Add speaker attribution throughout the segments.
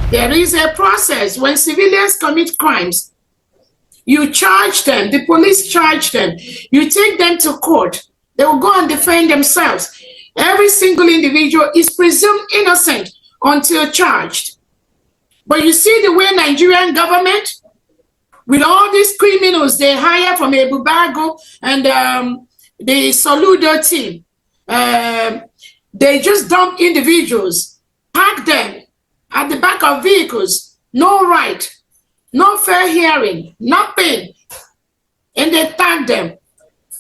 Speaker 1: There is a process. When civilians commit crimes, you charge them, the police charge them, you take them to court, they will go and defend themselves. Every single individual is presumed innocent until charged. But you see the way Nigerian government, with all these criminals they hire from Ebubago and the Soludo team, they just dump individuals, park them at the back of vehicles, no right, no fair hearing, nothing, and they tag them.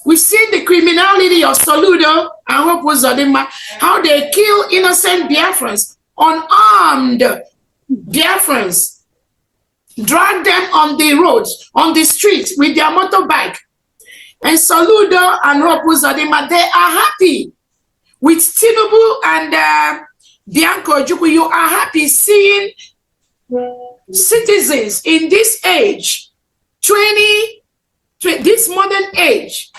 Speaker 1: We've seen the criminality of Soludo and Hope Uzodinma, how they kill innocent Biafrans, unarmed Biafrans, drag them on the roads, on the streets with their motorbike. And Soludo and Hope Uzodinma, they are happy. With Tinubu and Bianco Ojukwu, you are happy seeing citizens in this age, this modern age,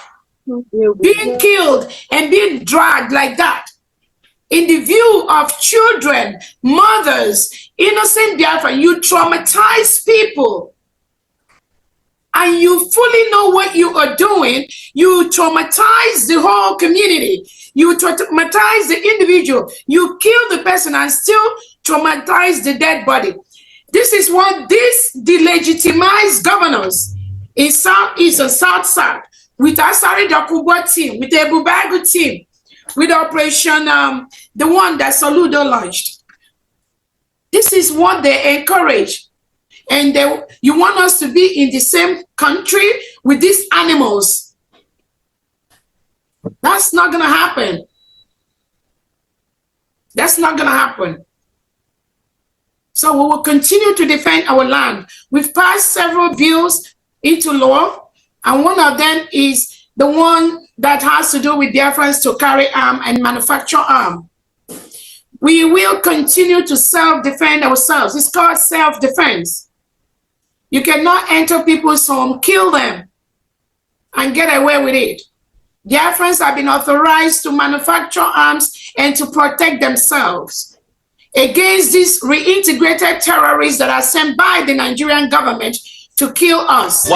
Speaker 1: being killed and being dragged like that. In the view of children, mothers, innocent Biafra, you traumatize people. And you fully know what you are doing. You traumatize the whole community. You traumatize the individual. You kill the person and still traumatize the dead body. This is what this delegitimized governors in Southeast and South, with Asari Dakubo team, with the Ebubago team, with Operation, the one that Soludo launched. This is what they encourage. And you want us to be in the same country with these animals. That's not going to happen. That's not going to happen. So we will continue to defend our land. We've passed several bills into law, and one of them is the one that has to do with Biafrans to carry arms and manufacture arms. We will continue to self-defend ourselves. It's called self-defense. You cannot enter people's home, kill them, and get away with it. Biafrans have been authorized to manufacture arms and to protect themselves against these reintegrated terrorists that are sent by the Nigerian government to kill us.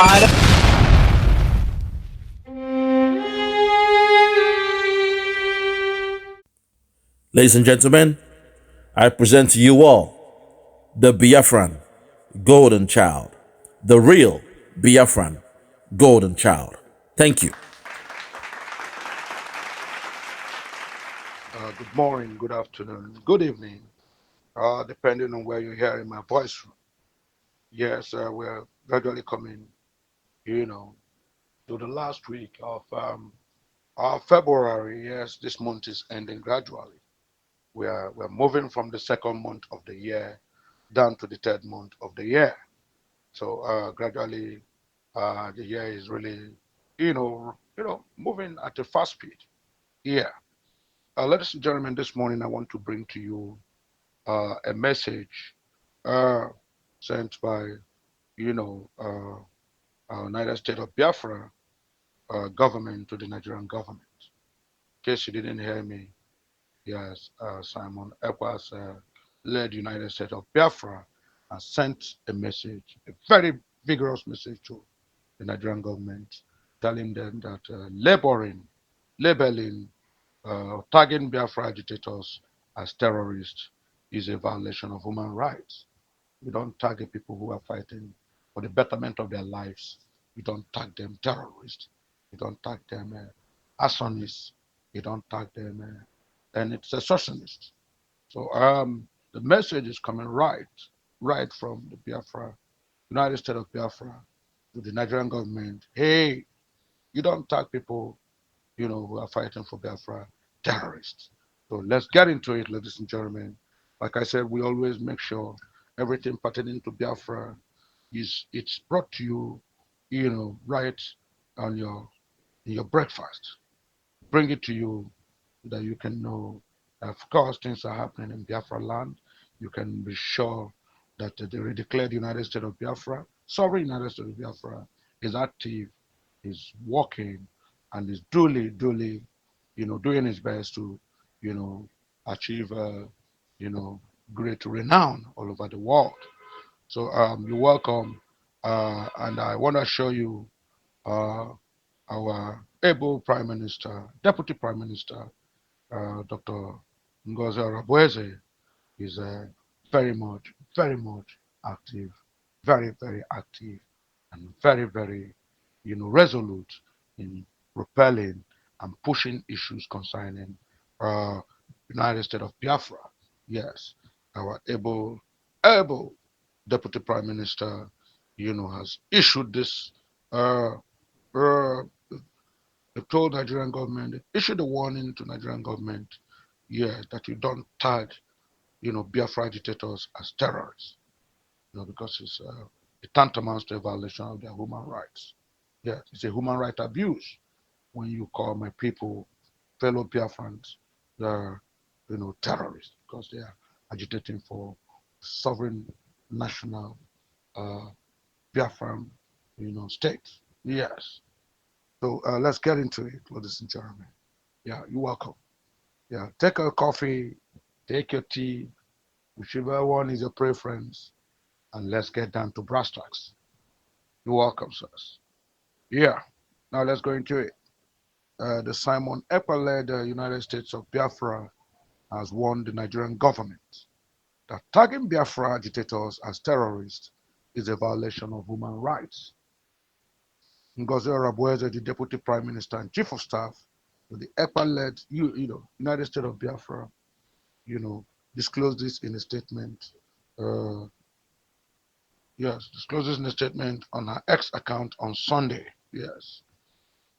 Speaker 2: Ladies and gentlemen, I present to you all the Biafran golden child, the real Biafran golden child. Thank you.
Speaker 3: Good morning, good afternoon, good evening, depending on where you're hearing my voice from. Yes, we're gradually coming, to the last week of February. Yes, this month is ending gradually. We're moving from the second month of the year down to the third month of the year. So gradually, the year is really, moving at a fast speed. Yeah. Ladies and gentlemen, this morning I want to bring to you a message sent by, United States of Biafra government to the Nigerian government. In case you didn't hear me, yes, Simon Ekwas led United States of Biafra and sent a message, a very vigorous message to the Nigerian government, telling them that labeling, tagging Biafra agitators as terrorists is a violation of human rights. We don't target people who are fighting for the betterment of their lives. We don't tag them terrorists. We don't tag them arsonists. We don't tag them and it's a socialist. So the message is coming right from the Biafra, United States of Biafra, to the Nigerian government. Hey, you don't tag people, who are fighting for Biafra terrorists. So let's get into it, ladies and gentlemen. Like I said, we always make sure everything pertaining to Biafra it's brought to you, right on in your breakfast. Bring it to you so that you can know that, of course, things are happening in Biafra land. You can be sure that the declared United States of Biafra, sovereign United States of Biafra, is active, is working, and is duly, doing his best to, achieve, great renown all over the world. So you're welcome. And I want to show you our able Prime Minister, Deputy Prime Minister, Dr. NGOZI ORABUEZE is very much active, very active, and very, resolute in propelling and pushing issues concerning uh, United States of Biafra. Yes, our able Deputy Prime Minister, has issued this. Uh, uh, told Nigerian government, issued a warning to Nigerian government, that you don't tag, Biafra agitators as terrorists, because it tantamounts to a violation of their human rights. Yeah, it's a human right abuse when you call my people, fellow Biafrans, they're, terrorists because they are agitating for sovereign national uh, Biafran, state. Yes. So let's get into it, ladies and gentlemen. Yeah, you're welcome. Yeah, take a coffee, take your tea, whichever one is your preference, and let's get down to brass tacks. You're welcome, sirs. Yeah, now let's go into it. The Simon Ekpa-led United States of Biafra has warned the Nigerian government that tagging Biafra agitators as terrorists is a violation of human rights. NGOZI ORABUEZE, the Deputy Prime Minister and Chief of Staff of the EKPA-led United States of Biafra, you know, disclosed this in a statement. Uh, yes, disclosed this in a statement on her X account on Sunday. Yes,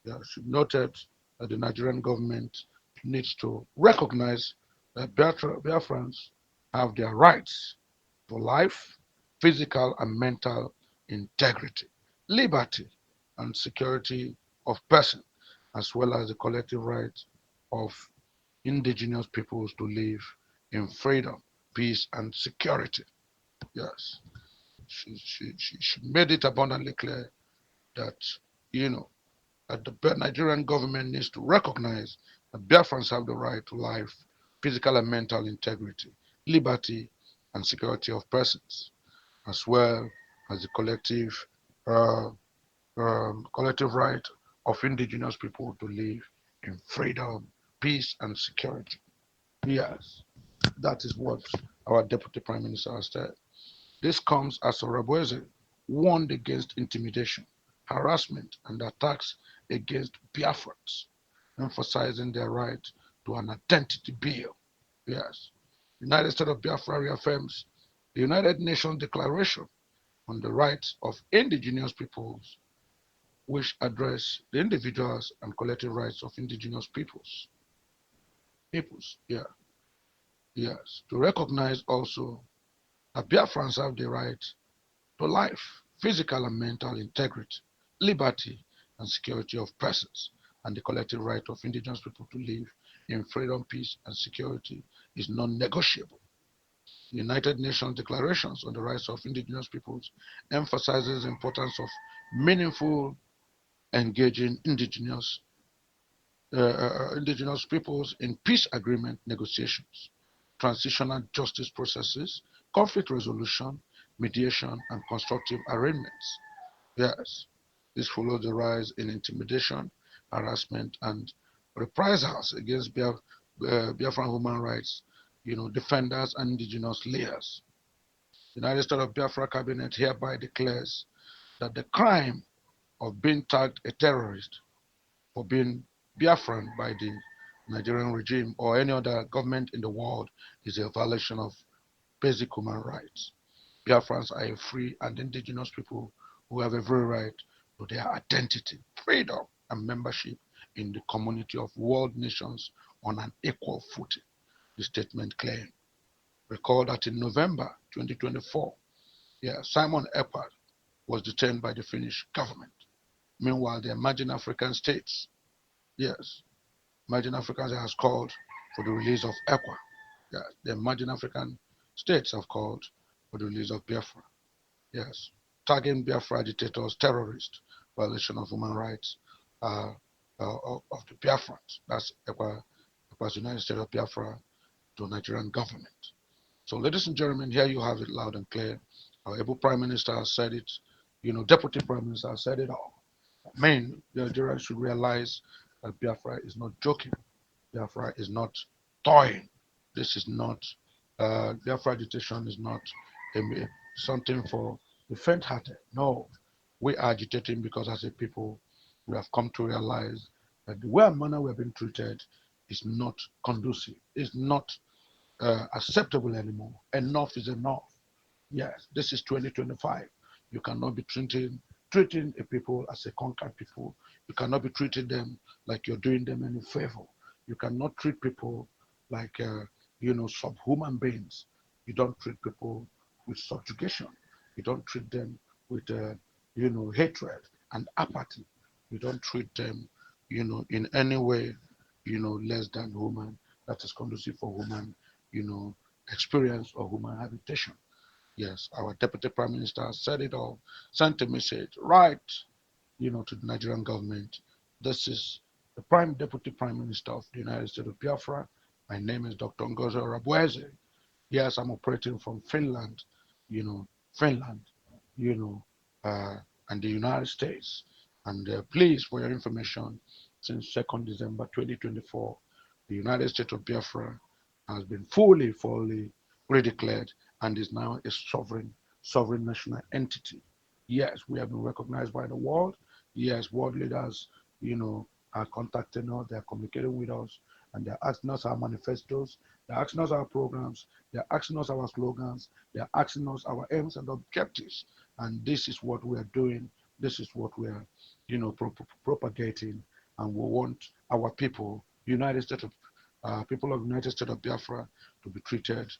Speaker 3: yeah, she noted that the Nigerian government needs to recognize that Biafrans have their rights to life, physical and mental integrity, liberty, and security of person, as well as the collective right of indigenous peoples to live in freedom, peace, and security. Yes, she made it abundantly clear that, you know, that the Nigerian government needs to recognize that Biafrans have the right to life, physical and mental integrity, liberty, and security of persons, as well as the uh, collective right of indigenous people to live in freedom, peace, and security. Yes, that is what our Deputy Prime Minister has said. This comes as Orabueze warned against intimidation, harassment, and attacks against Biafrans, emphasizing their right to an identity bill. Yes, the United States of Biafra reaffirms the United Nations Declaration on the Rights of Indigenous Peoples, which address the individuals and collective rights of indigenous peoples. Peoples, yeah, yes. To recognize also that Biafrans have the right to life, physical and mental integrity, liberty, and security of persons, and the collective right of indigenous people to live in freedom, peace, and security is non-negotiable. The United Nations Declarations on the Rights of Indigenous Peoples emphasizes the importance of meaningful engaging indigenous peoples in peace agreement negotiations, transitional justice processes, conflict resolution, mediation, and constructive arrangements. Yes, this follows the rise in intimidation, harassment, and reprisals against Biafran human rights, defenders and indigenous leaders. The United States of Biafra Cabinet hereby declares that the crime of being tagged a terrorist for being Biafran by the Nigerian regime or any other government in the world is a violation of basic human rights. Biafrans are a free and indigenous people who have every right to their identity, freedom, and membership in the community of world nations on an equal footing, the statement claimed. Recall that in November 2024, Simon Ekpa was detained by the Finnish government. Meanwhile, the emerging African states, yes, emerging Africans has called for the release of Ekpa. The emerging African states have called for the release of Biafra. Yes, tagging Biafra agitators, terrorists, violation of human rights of the Biafrans. That's EKPA's United States of Biafra to Nigerian government. So, ladies and gentlemen, here you have it loud and clear. Our able Prime Minister has said it. Deputy Prime Minister has said it all. Men, the Nigerians should realize that Biafra is not joking. Biafra is not toying. This is not, Biafra agitation is not something for the faint-hearted. No, we are agitating because as a people, we have come to realize that the way and manner we have been treated is not conducive, is not acceptable anymore. Enough is enough. Yes, this is 2025. You cannot be treating a people as a conquered people. You cannot be treating them like you're doing them any favor. You cannot treat people like subhuman beings. You don't treat people with subjugation. You don't treat them with hatred and apathy. You don't treat them in any way less than human. That is conducive for human you know experience or human habitation. Yes, our Deputy Prime Minister said it all, sent a message right, to the Nigerian government. This is the Deputy Prime Minister of the United States of Biafra. My name is Dr. NGOZI ORABUEZE. Yes, I'm operating from Finland, Finland, you know, and the United States. And please, for your information, since 2nd December 2024, the United States of Biafra has been fully redeclared and is now a sovereign national entity. Yes, we have been recognized by the world. Yes, world leaders, are contacting us, they're communicating with us, and they're asking us our manifestos, they're asking us our programs, they're asking us our slogans, they're asking us our aims and objectives. And this is what we are doing. This is what we are, propagating. And we want our people, people of the United States of Biafra, to be treated,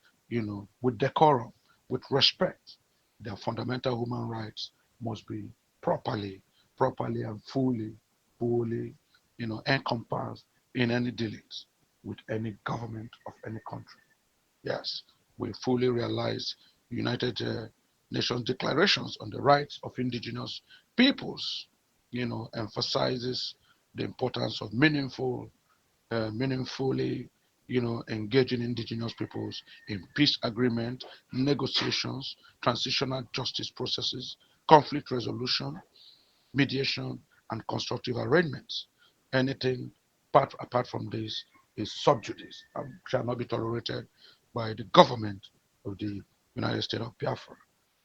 Speaker 3: with decorum, with respect. Their fundamental human rights must be properly and fully, encompassed in any dealings with any government of any country. Yes, we fully realize United Nations declarations on the rights of indigenous peoples, emphasizes the importance of meaningfully, engaging indigenous peoples in peace agreement, negotiations, transitional justice processes, conflict resolution, mediation, and constructive arrangements. Anything apart from this is sub judice and shall not be tolerated by the government of the United States of Biafra.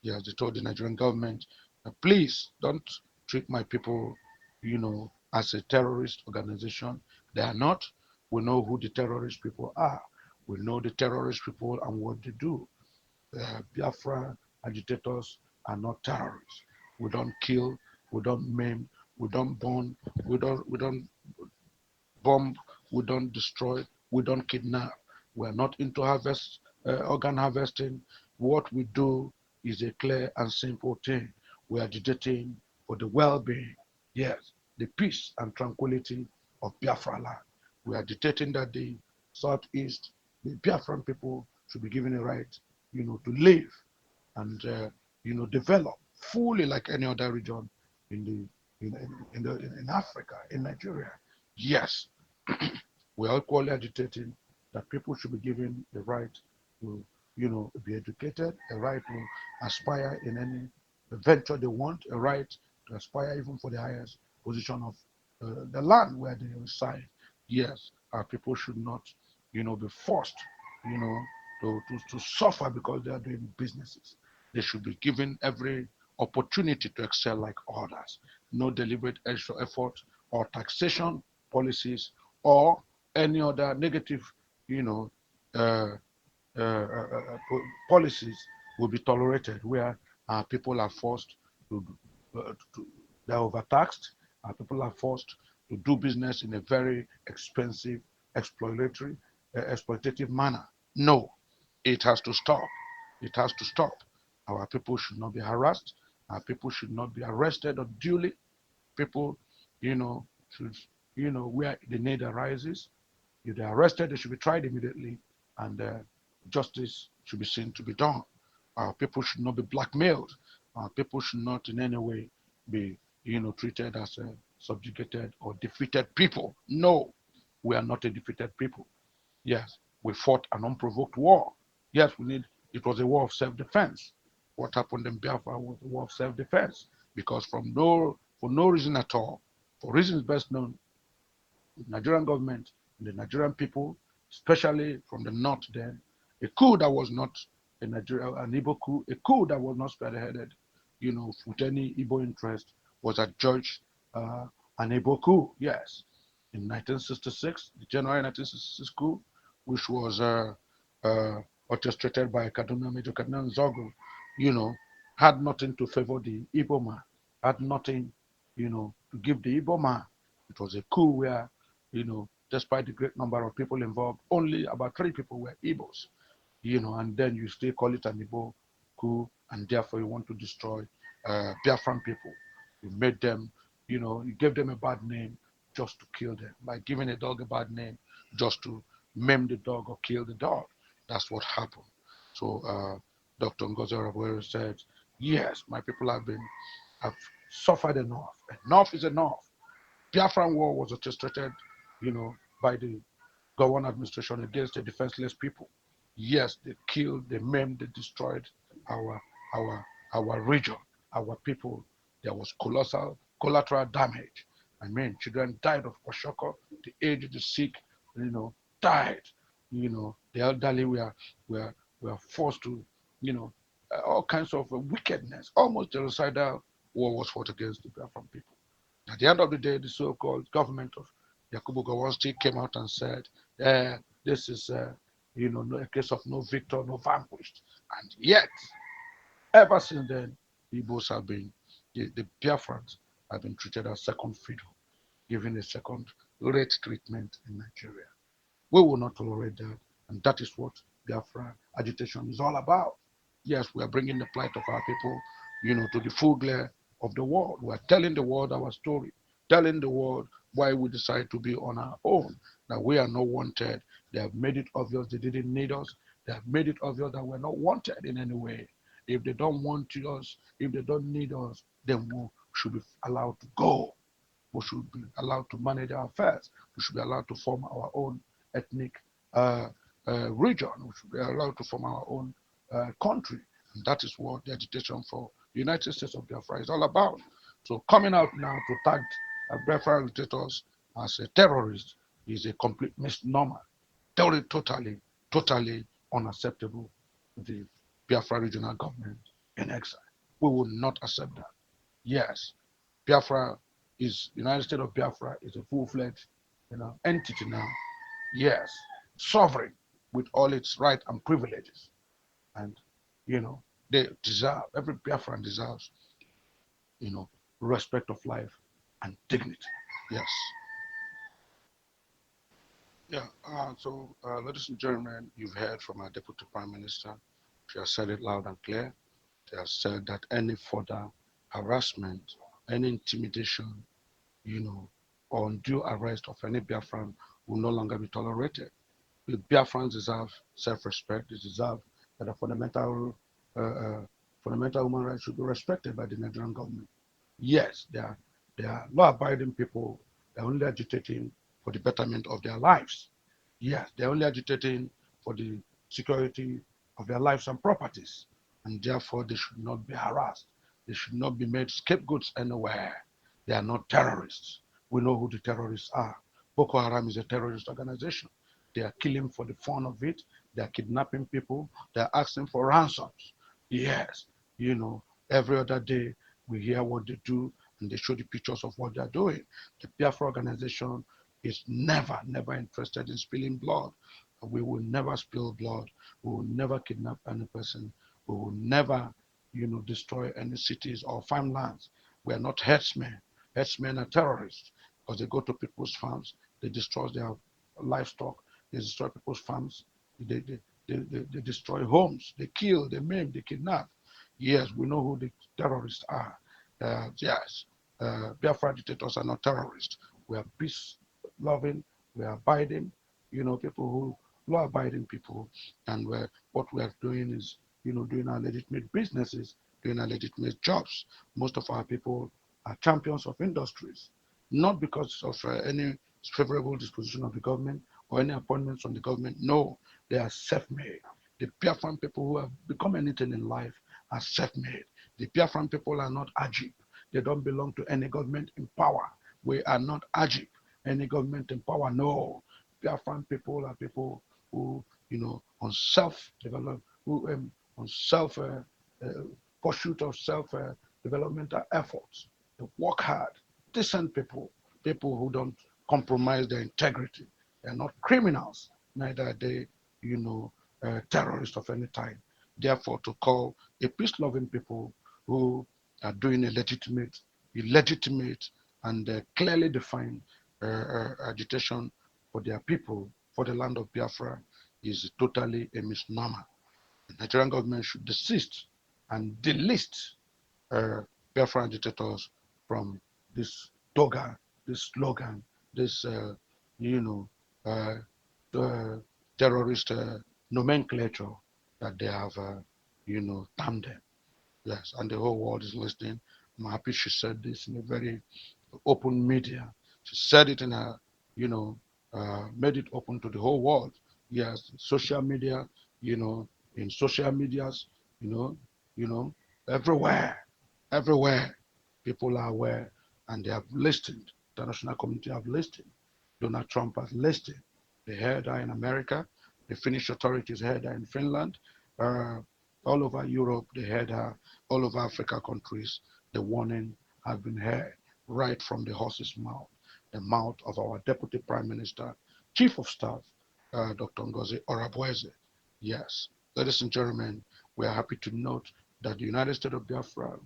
Speaker 3: Yes, they told the Nigerian government, please don't treat my people, as a terrorist organization. They are not. We know who the terrorist people are. We know the terrorist people and what they do. Biafra agitators are not terrorists. We don't kill, we don't maim, we don't burn, we don't bomb, we don't destroy, we don't kidnap. We are not into organ harvesting. What we do is a clear and simple thing. We are agitating for the well-being, yes, the peace and tranquility of Biafra land. We are agitating that the southeast, the Biafran people should be given a right, to live and develop fully like any other region in in Africa, in Nigeria. Yes, we are equally agitating that people should be given the right to, be educated, a right to aspire in any venture they want, a right to aspire even for the highest position of the land where they reside. Yes, our people should not, be forced, you know, to suffer because they are doing businesses. They should be given every opportunity to excel like others. No deliberate extra effort or taxation policies or any other negative, you know, uh, policies will be tolerated where people are forced to, they're overtaxed, people are forced to do business in a very expensive, exploitative manner. No, it has to stop. It has to stop. Our people should not be harassed. Our people should not be arrested unduly. People, should, where the need arises, if they're arrested, they should be tried immediately, and justice should be seen to be done. Our people should not be blackmailed. Our people should not in any way be, treated as a subjugated or defeated people. No, we are not a defeated people. Yes, we fought an unprovoked war. Yes, it was a war of self-defense. What happened in Biafra was a war of self-defense because for no reason at all, for reasons best known, the Nigerian government, the Nigerian people, especially from the north then, a coup that was not an Igbo coup, a coup that was not spearheaded, with any Igbo interest, was adjudged an Igbo coup, yes, in 1966, the January 1966 coup, which was uh, orchestrated by Major Kaduna Zogo, had nothing to favor the Igbo man, had nothing, to give the Igbo man. It was a coup where, despite the great number of people involved, only about 3 people were Igbos, and then you still call it an Igbo coup, and therefore you want to destroy Biafran people. You made them, you gave them a bad name just to kill them, like giving a dog a bad name just to maim the dog or kill the dog. That's what happened. So Dr. NGOZI ORABUEZE said, yes, my people have suffered enough. Enough is enough. Biafran war was orchestrated, by the Gowon administration against the defenseless people. Yes, they killed, they maimed, they destroyed our our our region, our people. There was colossal collateral damage. I mean, children died of kwashiorkor, the aged, the sick, died. The elderly were forced to, all kinds of wickedness. Almost genocidal war was fought against the Biafran people. At the end of the day, the so-called government of Yakubu Gowon still came out and said, this is, a case of no victor, no vanquished. And yet, ever since then, Igbos have been, the Biafrans have been treated as second fiddle, given a second-rate treatment in Nigeria. We will not tolerate that. And that is what Biafra agitation is all about. Yes, we are bringing the plight of our people, to the full glare of the world. We are telling the world our story, telling the world why we decide to be on our own, that we are not wanted. They have made it obvious they didn't need us. They have made it obvious that we're not wanted in any way. If they don't want us, if they don't need us, then we should be allowed to go. We should be allowed to manage our affairs. We should be allowed to form our own ethnic uh, region. We should be allowed to form our own country. And that is what the agitation for the United States of Biafra is all about. So coming out now to tag Biafra agitators as a terrorist is a complete misnomer. Totally unacceptable to the Biafra regional government in exile. We will not accept that. Yes, Biafra United States of Biafra is a full-fledged, entity now. Yes, sovereign with all its rights and privileges, and they deserve. Every Biafran deserves, you know, respect of life and dignity. Yes. Yeah. Ladies and gentlemen, you've heard from our Deputy Prime Minister. She has said it loud and clear. She has said that any further harassment, any intimidation, or undue arrest of any Biafran will no longer be tolerated. The Biafrans deserve self-respect. They deserve that a uh, uh, fundamental human rights should be respected by the Nigerian government. Yes, they are law-abiding people. They're only agitating for the betterment of their lives. Yes, they're only agitating for the security of their lives and properties, and therefore they should not be harassed. They should not be made scapegoats anywhere. They are not terrorists. We know who the terrorists are. Boko Haram is a terrorist organization. They are killing for the fun of it. They are kidnapping people. They are asking for ransoms. Yes, every other day we hear what they do and they show the pictures of what they are doing. The Biafra organization is never interested in spilling blood. We will never spill blood. We will never kidnap any person. We will never, destroy any cities or farmlands. We are not herdsmen. Herdsmen are terrorists because they go to people's farms, they destroy their livestock, they destroy people's farms, they, they, they destroy homes, they kill, they maim, they kidnap. Yes, we know who the terrorists are. Yes, Biafra dictators are not terrorists. We are peace loving, we are abiding, people who law abiding people. And what we are doing is, doing our legitimate businesses, doing our legitimate jobs. Most of our people are champions of industries, not because of any favorable disposition of the government or any appointments from the government. No, they are self-made. The Biafran people who have become anything in life are self-made. The Biafran people are not Ajib. They don't belong to any government in power. We are not Ajib. Any government in power, no. Biafran people are people who, on self-development, who on pursuit of self-developmental efforts. They work hard, decent people, people who don't compromise their integrity. They're not criminals, neither are they, terrorists of any type. Therefore, to call a peace-loving people who are doing a illegitimate and clearly defined agitation for their people, for the land of Biafra, is totally a misnomer. The Nigerian government should desist and delist Biafra agitators from this toga, this slogan, this, terrorist nomenclature that they have, termed them. Yes, and the whole world is listening. I'm happy she said this in a very open media. She said it in a, made it open to the whole world. Yes, social media, in social medias, everywhere, people are aware and they have listened. The international community have listened. Donald Trump has listened. They heard her in America. The Finnish authorities heard her in Finland. All over Europe, they heard her. All over Africa countries, the warning has been heard right from the horse's mouth, the mouth of our Deputy Prime Minister, Chief of Staff, Dr. NGOZI ORABUEZE. Yes, ladies and gentlemen, we are happy to note that the United States of Biafra,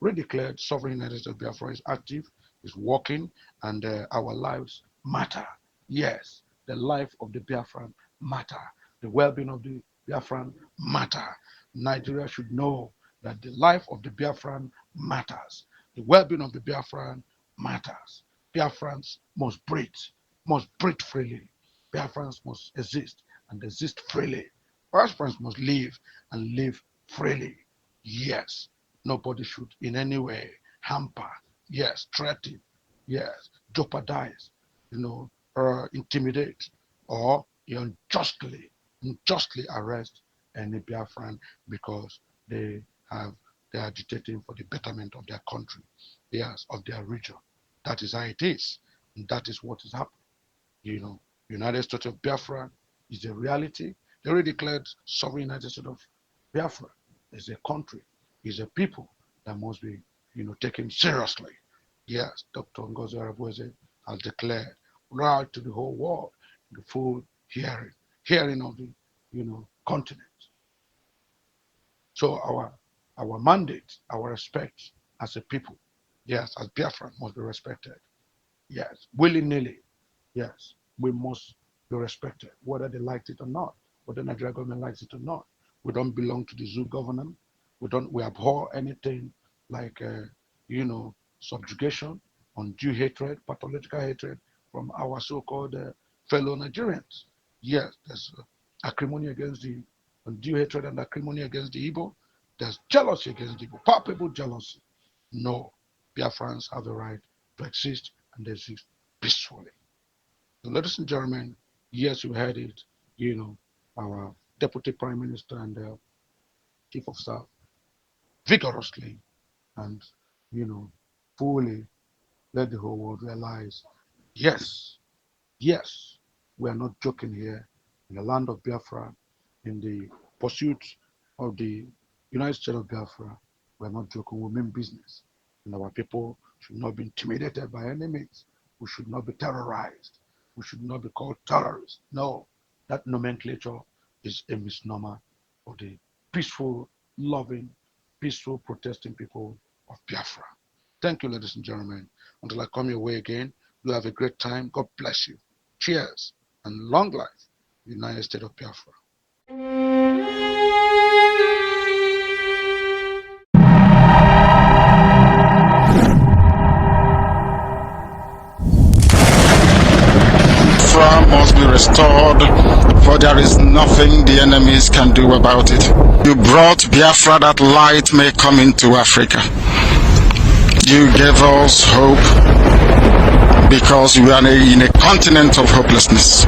Speaker 3: redeclared sovereign United States of Biafra, is active, is working, and our lives matter. Yes, the life of the Biafran matter. The well-being of the Biafran matter. Nigeria should know that the life of the Biafran matters. The well-being of the Biafran matters. Biafrans must breathe freely. Biafrans must exist and exist freely. Biafrans must live and live freely. Yes, nobody should in any way hamper, yes, threaten, yes, jeopardize, intimidate, or unjustly arrest any Biafran because they are agitating for the betterment of their country, yes, of their region. That is how it is, and that is what is happening. United States of Biafra is a reality. They already declared sovereign United States of Biafra is a country, is a people that must be, taken seriously. Yes, Dr. NGOZI ORABUEZE has declared right to the whole world, the full hearing of the, continent. So our mandate, our respect as a people, yes, as Biafran must be respected. Yes, willy-nilly, yes, we must be respected, whether they liked it or not, whether the Nigerian government likes it or not. We don't belong to the zoo government. We abhor anything like, subjugation, undue hatred, pathological hatred from our so-called fellow Nigerians. Yes, there's acrimony against the undue hatred and acrimony against the Igbo. There's jealousy against the Igbo, palpable jealousy. No, Biafrans have the right to exist and exist peacefully. So, ladies and gentlemen, yes, you heard it. Our Deputy Prime Minister and Chief of Staff vigorously and, fully let the whole world realize, yes, we are not joking here in the land of Biafra, in the pursuit of the United States of Biafra. We are not joking, we mean business. And our people should not be intimidated by any means. We should not be terrorized. We should not be called terrorists. No, that nomenclature is a misnomer for the peaceful, loving, peaceful, protesting people of Biafra. Thank you, ladies and gentlemen. Until I come your way again, you have a great time. God bless you. Cheers and long life, United States of Biafra.
Speaker 4: Biafra must be restored, for there is nothing the enemies can do about it. You brought Biafra that light may come into Africa. You gave us hope because we are in a continent of hopelessness.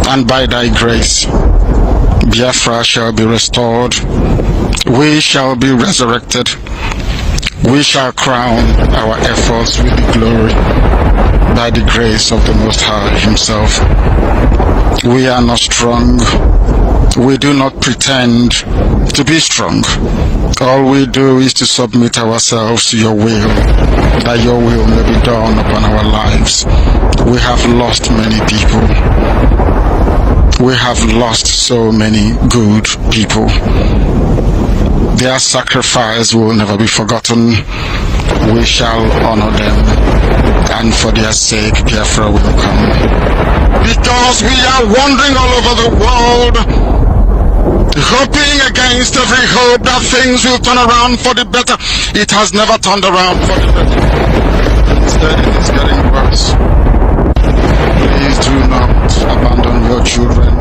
Speaker 4: And by thy grace, Biafra shall be restored. We shall be resurrected. We shall crown our efforts with the glory by the grace of the Most High Himself. We are not strong. We do not pretend to be strong. All we do is to submit ourselves to your will, that your will may be done upon our lives. We have lost many people. We have lost so many good people. Their sacrifice will never be forgotten. We shall honor them, and for their sake, Biafra will come. Because we are wandering all over the world, hoping against every hope that things will turn around for the better. It has never turned around for the better. Instead, it is getting worse. Please do not abandon your children.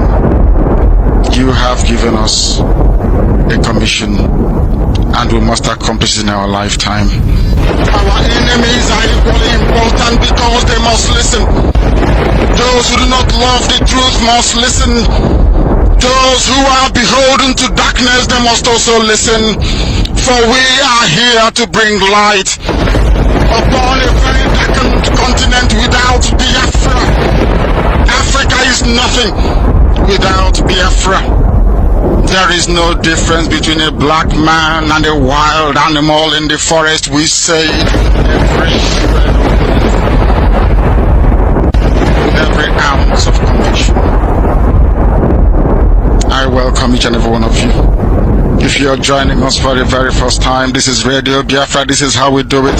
Speaker 4: You have given us a commission, and we must accomplish it in our lifetime. Our enemies are equally important because they must listen. Those who do not love the truth must listen. Those who are beholden to darkness, they must also listen. For we are here to bring light upon a very darkened continent without Biafra. Africa is nothing without Biafra. There is no difference between a black man and a wild animal in the forest. We say every shred with every ounce of conviction. I welcome each and every one of you. If you're joining us for the very first time, this is Radio Biafra. This is how we do it.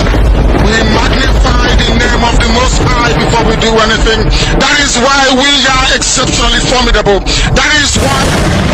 Speaker 4: We magnify the name of the Most High before we do anything. That is why we are exceptionally formidable. That is why